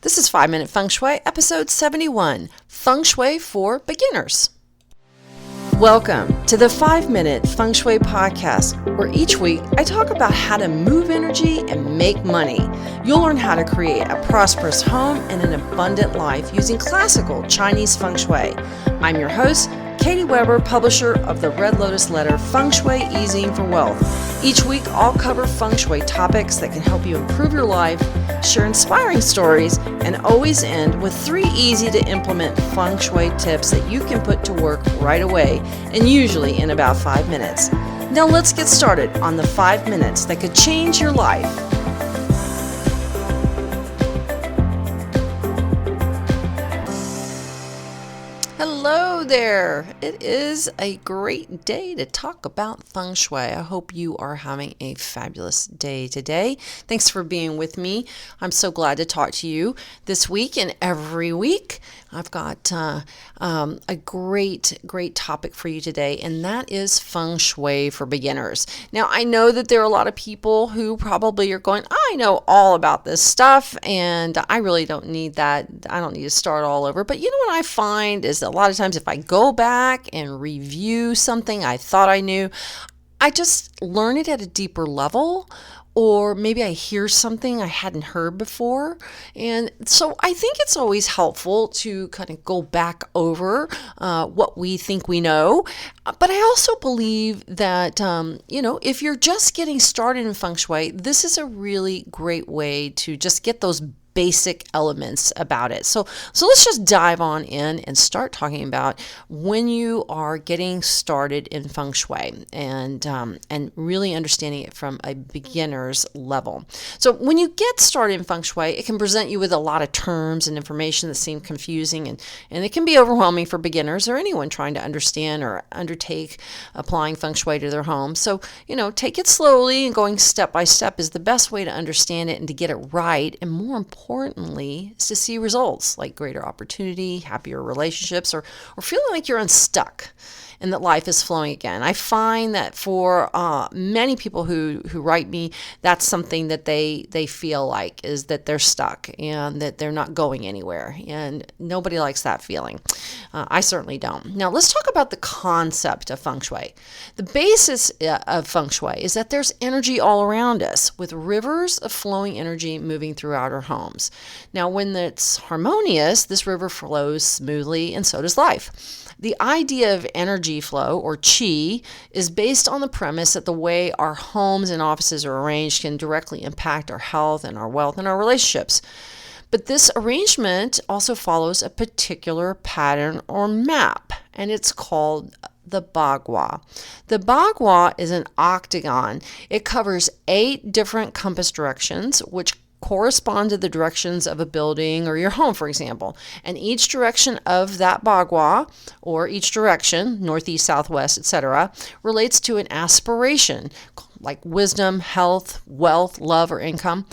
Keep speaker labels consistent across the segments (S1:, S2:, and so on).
S1: This is 5 Minute Feng Shui, episode 71, Feng Shui for Beginners. Welcome to the 5 Minute Feng Shui podcast, where each week I talk about how to move energy and make money. You'll learn how to create a prosperous home and an abundant life using classical Chinese Feng Shui. I'm your host, Katie Weber, publisher of the Red Lotus Letter, Feng Shui Easing for Wealth. Each week, I'll cover Feng Shui topics that can help you improve your life, share inspiring stories, and always end with 3 easy-to-implement Feng Shui tips that you can put to work right away, and usually in about 5 minutes. Now let's get started on the 5 minutes that could change your life. Hello there. It is a great day to talk about Feng Shui. I hope you are having a fabulous day today. Thanks for being with me. I'm so glad to talk to you this week and every week. I've got a great topic for you today, and that is Feng Shui for beginners. Now, I know that there are a lot of people who probably are going, I know all about this stuff, and I really don't need that. I don't need to start all over. But you know what I find is that a lot of times if I go back and review something I thought I knew, I just learn it at a deeper level. Or maybe I hear something I hadn't heard before. And so I think it's always helpful to kind of go back over what we think we know. But I also believe that, if you're just getting started in Feng Shui, this is a really great way to just get those basic elements about it. So let's just dive on in and start talking about when you are getting started in Feng Shui and really understanding it from a beginner's level. So when you get started in Feng Shui, it can present you with a lot of terms and information that seem confusing, and it can be overwhelming for beginners or anyone trying to understand or undertake applying Feng Shui to their home. So, take it slowly, and going step by step is the best way to understand it and to get it right, and more importantly is to see results like greater opportunity, happier relationships, or feeling like you're unstuck and that life is flowing again. I find that for many people who write me, that's something that they feel like is that they're stuck and that they're not going anywhere. And nobody likes that feeling. I certainly don't. Now, let's talk about the concept of Feng Shui. The basis of Feng Shui is that there's energy all around us with rivers of flowing energy moving throughout our homes. Now, when it's harmonious, this river flows smoothly, and so does life. The idea of energy flow, or qi, is based on the premise that the way our homes and offices are arranged can directly impact our health and our wealth and our relationships. But this arrangement also follows a particular pattern or map, and it's called the bagua. The bagua is an octagon. It covers 8 different compass directions, which correspond to the directions of a building or your home, for example. And each direction of that bagua, or each direction, northeast, southwest, etc., relates to an aspiration like wisdom, health, wealth, love, or income.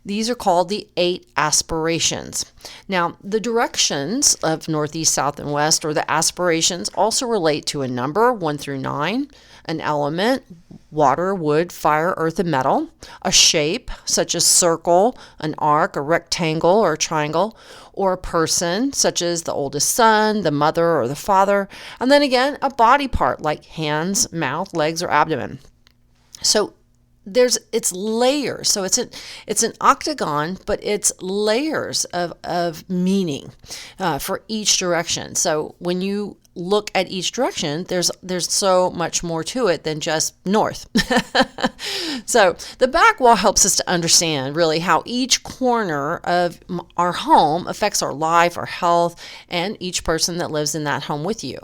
S1: These are called the 8 aspirations. Now, the directions of northeast, south, and west, or the aspirations, also relate to a number, 1 through 9, an element, water, wood, fire, earth, and metal, a shape, such as circle, an arc, a rectangle, or a triangle, or a person, such as the oldest son, the mother, or the father, and then again, a body part, like hands, mouth, legs, or abdomen. So it's layers. So it's an octagon, but it's layers of meaning for each direction. So when you look at each direction, there's so much more to it than just north. So the back wall helps us to understand really how each corner of our home affects our life, our health, and each person that lives in that home with you.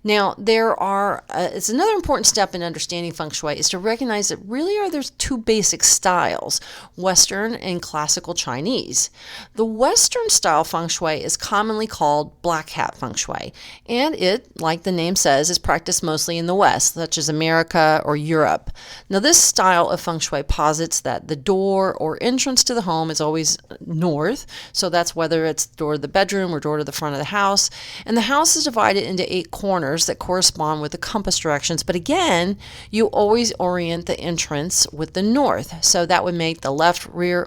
S1: Now, it's another important step in understanding Feng Shui is to recognize that really there's 2 basic styles, Western and classical Chinese. The Western style Feng Shui is commonly called black hat Feng Shui, and it, like the name says, is practiced mostly in the West, such as America or Europe. Now, this style of Feng Shui posits that the door or entrance to the home is always north, so that's whether it's the door to the bedroom or door to the front of the house. And the house is divided into 8 corners that correspond with the compass directions, but again, you always orient the entrance with the north. So that would make the left rear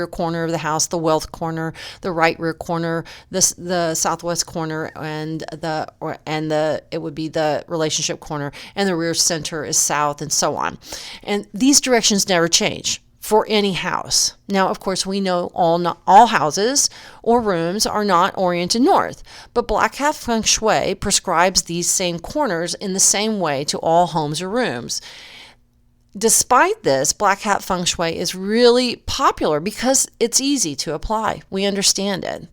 S1: corner of the house the wealth corner, the right rear corner the southwest corner, and it would be the relationship corner, and the rear center is south, and so on. And these directions never change for any house. Now, of course, we know all houses or rooms are not oriented north, but Black Hat Feng Shui prescribes these same corners in the same way to all homes or rooms. Despite this, Black Hat Feng Shui is really popular because it's easy to apply. We understand it.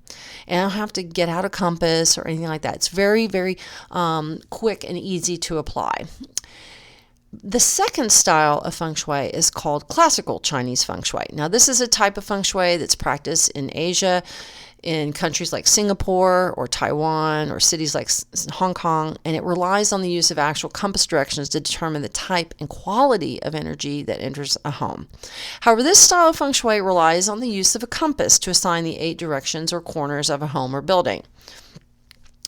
S1: And I don't have to get out a compass or anything like that. It's very, very quick and easy to apply. The second style of Feng Shui is called classical Chinese Feng Shui. Now, this is a type of Feng Shui that's practiced in Asia, in countries like Singapore or Taiwan or cities like Hong Kong, and it relies on the use of actual compass directions to determine the type and quality of energy that enters a home. However, this style of Feng Shui relies on the use of a compass to assign the 8 directions or corners of a home or building.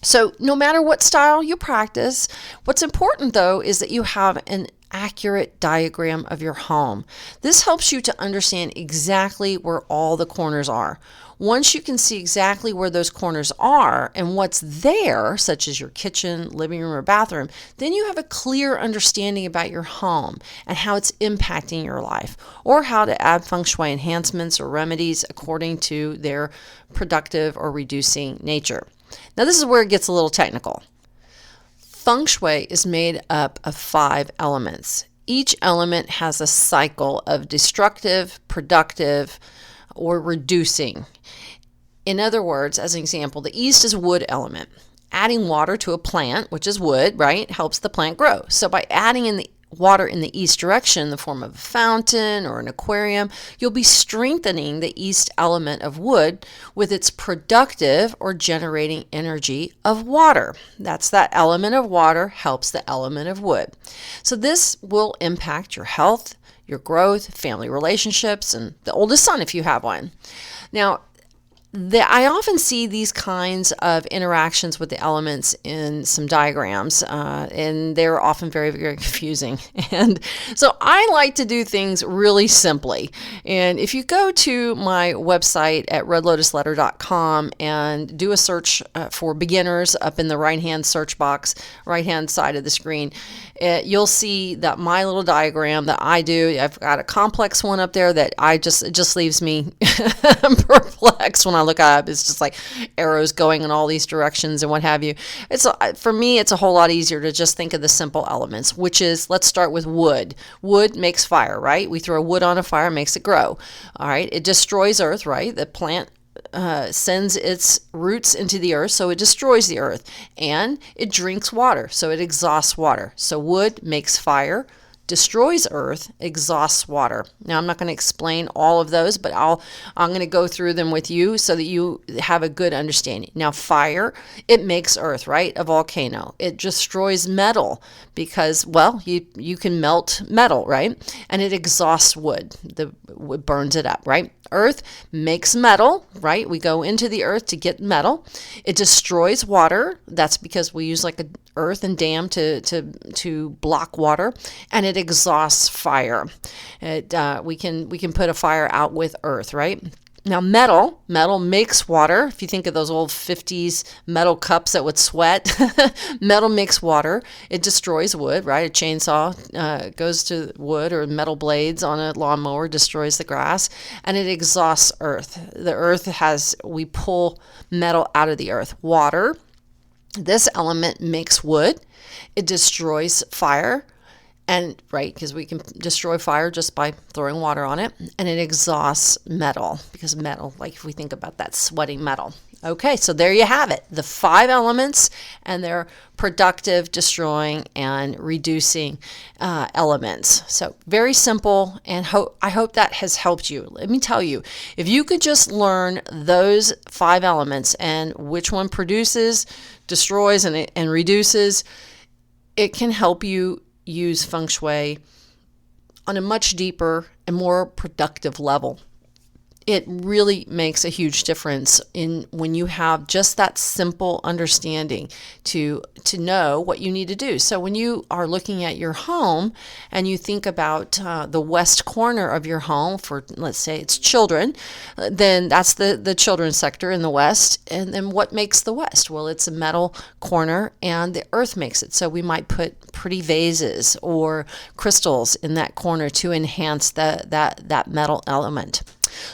S1: So no matter what style you practice, what's important though is that you have an accurate diagram of your home. This helps you to understand exactly where all the corners are. Once you can see exactly where those corners are and what's there, such as your kitchen, living room, or bathroom, then you have a clear understanding about your home and how it's impacting your life, or how to add Feng Shui enhancements or remedies according to their productive or reducing nature. Now, this is where it gets a little technical. Feng Shui is made up of 5 elements. Each element has a cycle of destructive, productive, or reducing. In other words, as an example, the east is wood element. Adding water to a plant, which is wood, right, helps the plant grow. So by adding in the water in the east direction in the form of a fountain or an aquarium, you'll be strengthening the east element of wood with its productive or generating energy of water. That's that element of water helps the element of wood. So this will impact your health, your growth, family relationships, and the oldest son if you have one. Now, I often see these kinds of interactions with the elements in some diagrams, and they're often very, very confusing. And so I like to do things really simply. And if you go to my website at redlotusletter.com and do a search for beginners up in the right-hand search box, right-hand side of the screen, you'll see that my little diagram that I do. I've got a complex one up there that it just leaves me perplexed when I look up. It's just like arrows going in all these directions and what have you. For me, it's a whole lot easier to just think of the simple elements, which is, let's start with wood. Wood makes fire, right? We throw wood on a fire, makes it grow. All right. It destroys earth, right? The plant sends its roots into the earth, so it destroys the earth, and it drinks water, so it exhausts water. So wood makes fire, destroys earth, exhausts water. Now, I'm not going to explain all of those, but I'm going to go through them with you so that you have a good understanding. Now, fire, it makes earth, right? A volcano. It destroys metal because, well, you can melt metal, right? And it exhausts wood. It burns it up, right? Earth makes metal, right? We go into the earth to get metal. It destroys water. That's because we use like an earth and dam to block water, and it exhausts fire. We can put a fire out with earth, right? Now, metal makes water. If you think of those old 50s metal cups that would sweat, metal makes water. It destroys wood, right? A chainsaw goes to wood, or metal blades on a lawnmower destroys the grass, and it exhausts earth. The earth we pull metal out of the earth. Water, this element makes wood. It destroys fire. And right, because we can destroy fire just by throwing water on it, and it exhausts metal, because metal, like if we think about that sweating metal. Okay, so there you have it. The 5 elements and their productive, destroying, and reducing elements. So very simple, and I hope that has helped you. Let me tell you, if you could just learn those 5 elements and which one produces, destroys, and reduces, it can help you use Feng Shui on a much deeper and more productive level. It really makes a huge difference in when you have just that simple understanding to know what you need to do. So when you are looking at your home and you think about the west corner of your home for, let's say it's children, then that's the children's sector in the west. And then what makes the west? Well, it's a metal corner and the earth makes it. So we might put pretty vases or crystals in that corner to enhance that metal element.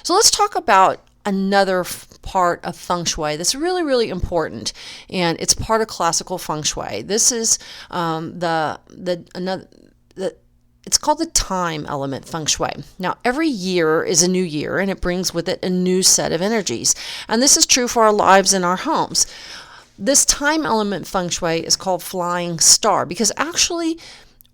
S1: So let's talk about another part of Feng Shui that's really, really important, and it's part of classical Feng Shui. This is it's called the time element Feng Shui. Now, every year is a new year, and it brings with it a new set of energies, and this is true for our lives and our homes. This time element Feng Shui is called flying star because actually,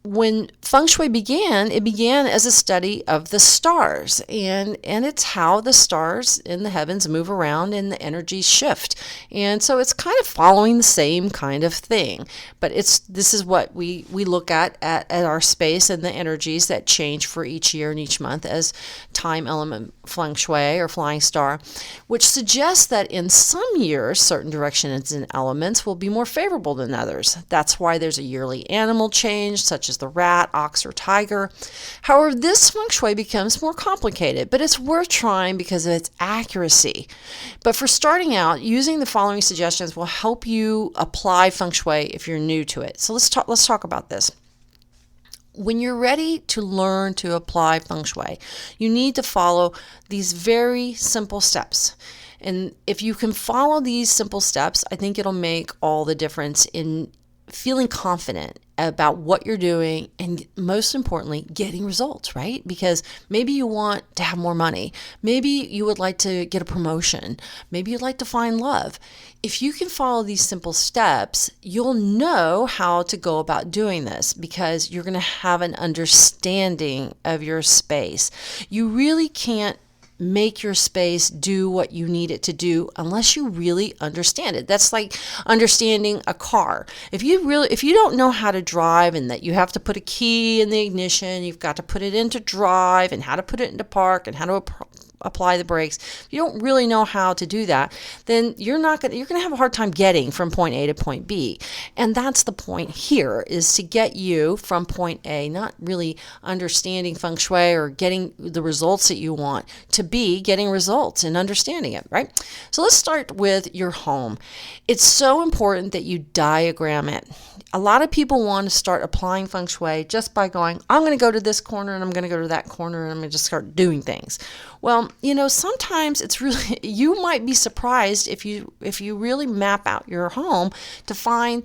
S1: when Feng Shui began, it began as a study of the stars, and it's how the stars in the heavens move around and the energies shift. And so it's kind of following the same kind of thing, but this is what we look at our space and the energies that change for each year and each month as time element Feng Shui or flying star, which suggests that in some years, certain directions and elements will be more favorable than others. That's why there's a yearly animal change, such as the rat, ox, or tiger. However, this Feng Shui becomes more complicated, but it's worth trying because of its accuracy. But for starting out, using the following suggestions will help you apply Feng Shui if you're new to it. So let's talk about this. When you're ready to learn to apply Feng Shui, you need to follow these very simple steps. And if you can follow these simple steps, I think it'll make all the difference in feeling confident about what you're doing and, most importantly, getting results, right? Because maybe you want to have more money. Maybe you would like to get a promotion. Maybe you'd like to find love. If you can follow these simple steps, you'll know how to go about doing this because you're going to have an understanding of your space. You really can't make your space do what you need it to do unless you really understand it. That's like understanding a car. If you don't know how to drive and that you have to put a key in the ignition, you've got to put it into drive and how to put it into park and how to apply the brakes. If you don't really know how to do that, then you're going to have a hard time getting from point A to point B. And that's the point here, is to get you from point A, not really understanding Feng Shui or getting the results that you want, to B, getting results and understanding it, right? So let's start with your home. It's so important that you diagram it. A lot of people want to start applying Feng Shui just by going, I'm going to go to this corner and I'm going to go to that corner and I'm going to just start doing things. Well, sometimes it's really, you might be surprised if you really map out your home to find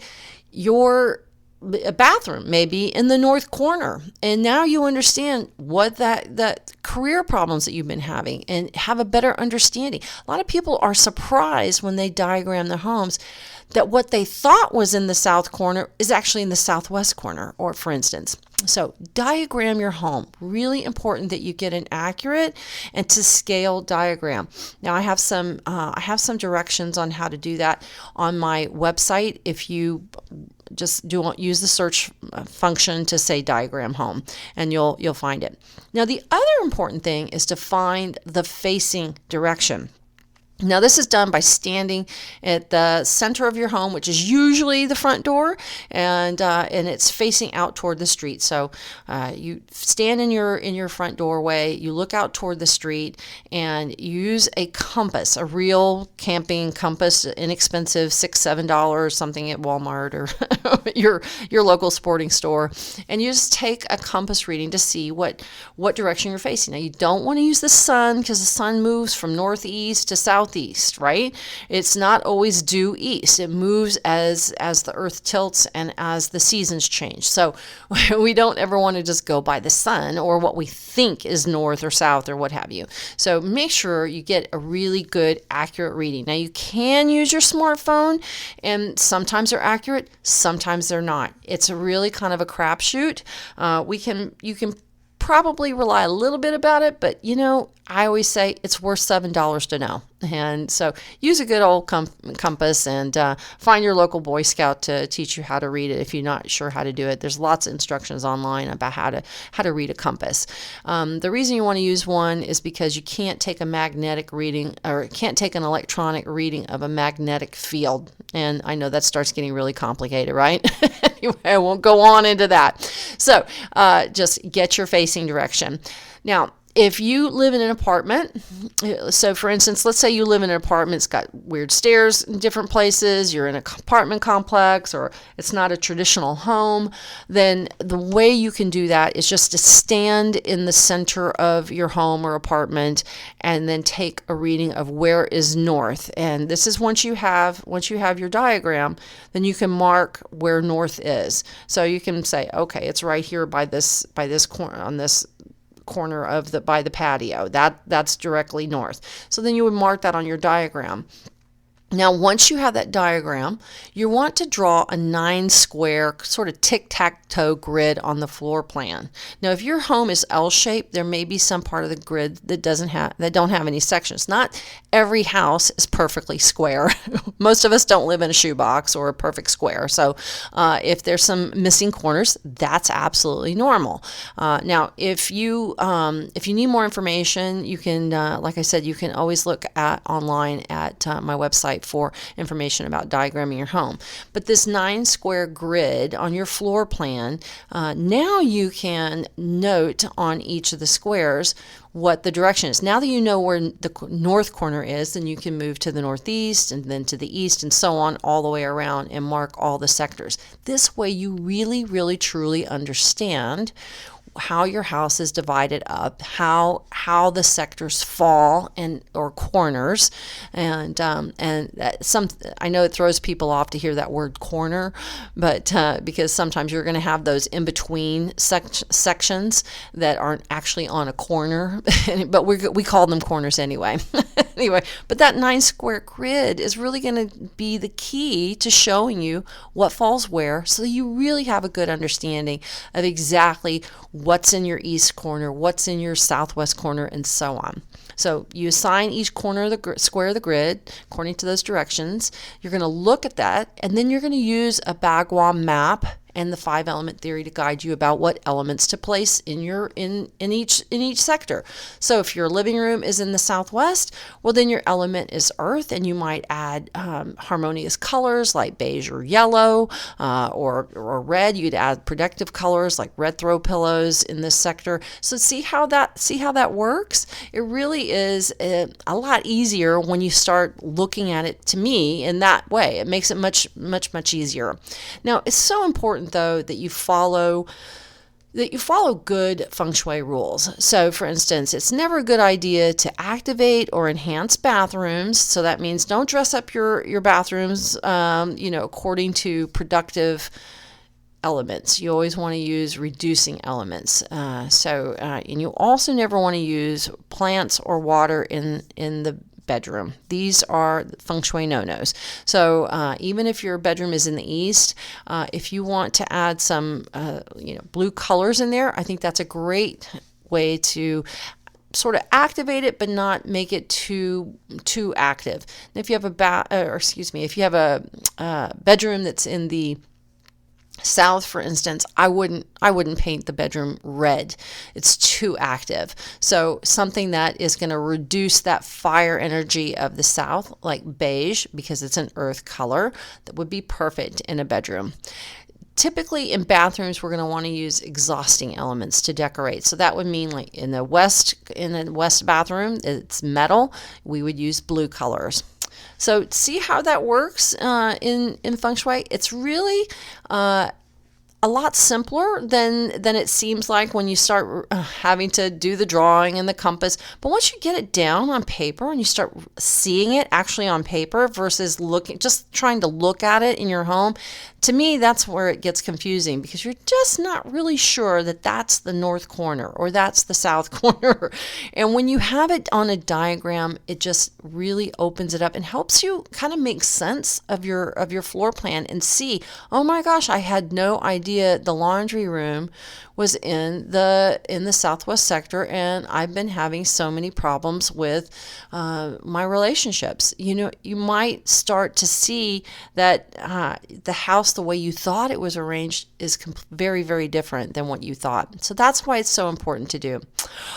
S1: a bathroom maybe in the north corner. And now you understand what that career problems that you've been having and have a better understanding. A lot of people are surprised when they diagram their homes that what they thought was in the south corner is actually in the southwest corner, or for instance. So diagram your home. Really important that you get an accurate and to scale diagram. Now I have some directions on how to do that on my website. If you just use the search function to say diagram home, and you'll find it. Now the other important thing is to find the facing direction. Now, this is done by standing at the center of your home, which is usually the front door, and it's facing out toward the street. So you stand in your front doorway, you look out toward the street, and you use a compass, a real camping compass, inexpensive, $6-7, something at Walmart or your local sporting store, and you just take a compass reading to see what direction you're facing. Now, you don't want to use the sun because the sun moves from northeast to southeast southeast, right? It's not always due east. It moves as the earth tilts and as the seasons change. So we don't ever want to just go by the sun or what we think is north or south or what have you. So make sure you get a really good, accurate reading. Now you can use your smartphone, and sometimes they're accurate, sometimes they're not. It's a really kind of a crapshoot. You can probably rely a little bit about it, but I always say it's worth $7 to know. And so use a good old compass, and find your local Boy Scout to teach you how to read it if you're not sure how to do it. There's lots of instructions online about how to read a compass. The reason you want to use one is because you can't take a magnetic reading, or can't take an electronic reading of a magnetic field. And I know that starts getting really complicated, right? Anyway, I won't go on into that. So just get your facing direction. Now, if you live in an apartment, so for instance, let's say you live in an apartment, it's got weird stairs in different places, you're in an apartment complex, or it's not a traditional home, then the way you can do that is just to stand in the center of your home or apartment and then take a reading of where is north. And this is once you have your diagram, then you can mark where north is. So you can say, okay, it's right here by this corner, on this corner of by the patio. That's directly north. So then you would mark that on your diagram. Now, once you have that diagram, you want to draw a 9-square sort of tic-tac-toe grid on the floor plan. Now, if your home is L-shaped, there may be some part of the grid that don't have any sections. Not every house is perfectly square. Most of us don't live in a shoebox or a perfect square. So, if there's some missing corners, that's absolutely normal. Now, if you need more information, you can, like I said, you can always look online at my website for information about diagramming your home. But this 9-square grid on your floor plan, now you can note on each of the squares what the direction is. Now that you know where the north corner is, then you can move to the northeast and then to the east and so on all the way around and mark all the sectors. This way you really, really, truly understand how your house is divided up, how the sectors fall or corners, and I know it throws people off to hear that word corner, but because sometimes you're going to have those in between sections that aren't actually on a corner, but we call them corners anyway. Anyway, but that 9-square grid is really going to be the key to showing you what falls where, so you really have a good understanding of exactly what's in your east corner, what's in your southwest corner, and so on. So you assign each corner of the square of the grid according to those directions. You're going to look at that, and then you're going to use a Bagua map and the 5-element theory to guide you about what elements to place in each sector. So if your living room is in the southwest, well, then your element is earth, and you might add harmonious colors like beige or yellow, or red. You'd add protective colors like red throw pillows in this sector. So see how that works? It really is a lot easier when you start looking at it, to me, in that way. It makes it much, much, much easier. Now, it's so important, though, that you follow good Feng Shui rules. So, for instance, it's never a good idea to activate or enhance bathrooms. So that means don't dress up your bathrooms, according to productive elements. You always want to use reducing elements. And you also never want to use plants or water in the bedroom. These are Feng Shui no-nos. So even if your bedroom is in the east, if you want to add some blue colors in there, I think that's a great way to sort of activate it, but not make it too active. And if you have if you have a bedroom that's in the south, for instance, I wouldn't paint the bedroom red. It's too active. So something that is going to reduce that fire energy of the south, like beige, because it's an earth color, that would be perfect in a bedroom. Typically in bathrooms, we're going to want to use exhausting elements to decorate. So that would mean, like in the west bathroom, it's metal. We would use blue colors. So see how that works in Feng Shui? It's really a lot simpler than it seems like when you start having to do the drawing and the compass. But once you get it down on paper and you start seeing it actually on paper versus just trying to look at it in your home, to me, that's where it gets confusing, because you're just not really sure that that's the north corner or that's the south corner. And when you have it on a diagram, it just really opens it up and helps you kind of make sense of your floor plan and see, oh my gosh, I had no idea the laundry room was in the southwest sector, and I've been having so many problems with my relationships. You might start to see that the house, the way you thought it was arranged, is very, very different than what you thought. So that's why it's so important to do.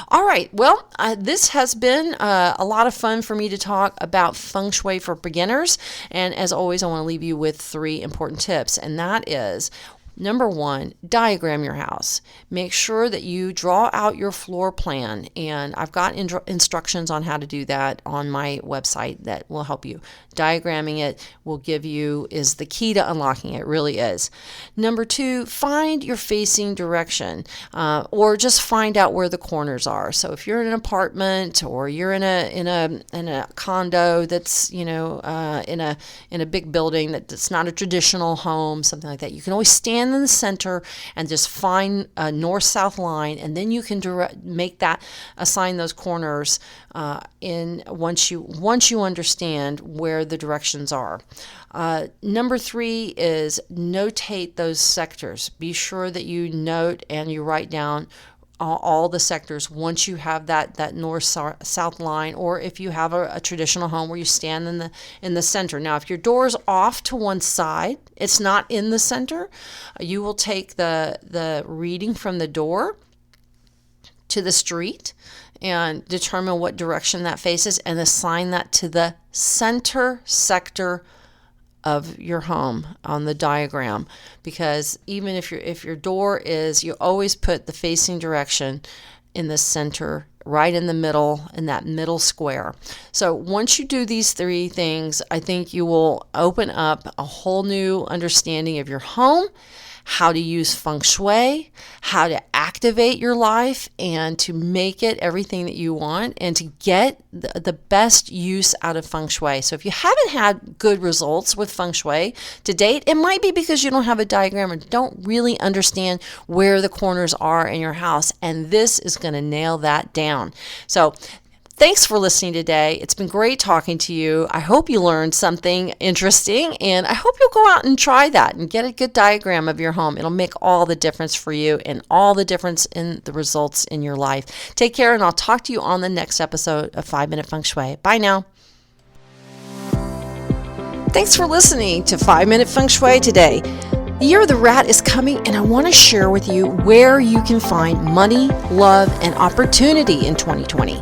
S1: All right, well, this has been a lot of fun for me to talk about Feng Shui for beginners. And as always, I want to leave you with 3 important tips, and that is, number 1, diagram your house. Make sure that you draw out your floor plan, and I've got instructions on how to do that on my website that will help you. Diagramming it is the key to unlocking it, really is. Number 2, find your facing direction, or just find out where the corners are. So if you're in an apartment or you're in a condo that's in a big building that's not a traditional home, something like that, you can always stand in the center and just find a north-south line, and then you can assign those corners once you understand where the directions are. Number 3 is notate those sectors. Be sure that you note and you write down all the sectors once you have that north-south line, or if you have a traditional home where you stand in the center. Now, if your door's off to one side, it's not in the center, you will take the reading from the door to the street and determine what direction that faces and assign that to the center sector of your home on the diagram. Because even if your door is, you always put the facing direction in the center, right in the middle, in that middle square. So once you do these 3 things, I think you will open up a whole new understanding of your home, how to use Feng Shui, how to activate your life and to make it everything that you want, and to get the best use out of Feng Shui. So if you haven't had good results with Feng Shui to date, it might be because you don't have a diagram or don't really understand where the corners are in your house, and this is going to nail that down. So thanks for listening today. It's been great talking to you. I hope you learned something interesting, and I hope you'll go out and try that and get a good diagram of your home. It'll make all the difference for you and all the difference in the results in your life. Take care, and I'll talk to you on the next episode of 5-Minute Feng Shui. Bye now. Thanks for listening to 5-Minute Feng Shui today. The Year of the Rat is coming, and I want to share with you where you can find money, love, and opportunity in 2020.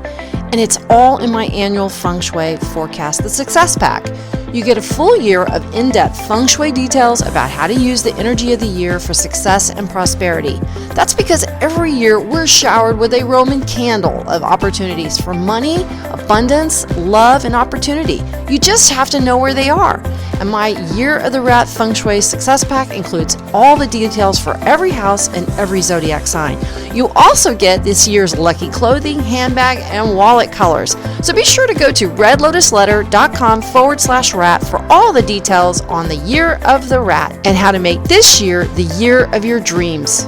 S1: And it's all in my annual Feng Shui forecast, the Success Pack. You get a full year of in-depth Feng Shui details about how to use the energy of the year for success and prosperity. That's because every year we're showered with a Roman candle of opportunities for money, abundance, love, and opportunity. You just have to know where they are. And my Year of the Rat Feng Shui Success Pack includes all the details for every house and every zodiac sign. You also get this year's lucky clothing, handbag, and wallet colors. So be sure to go to redlotusletter.com/rat for all the details on the Year of the Rat and how to make this year the year of your dreams.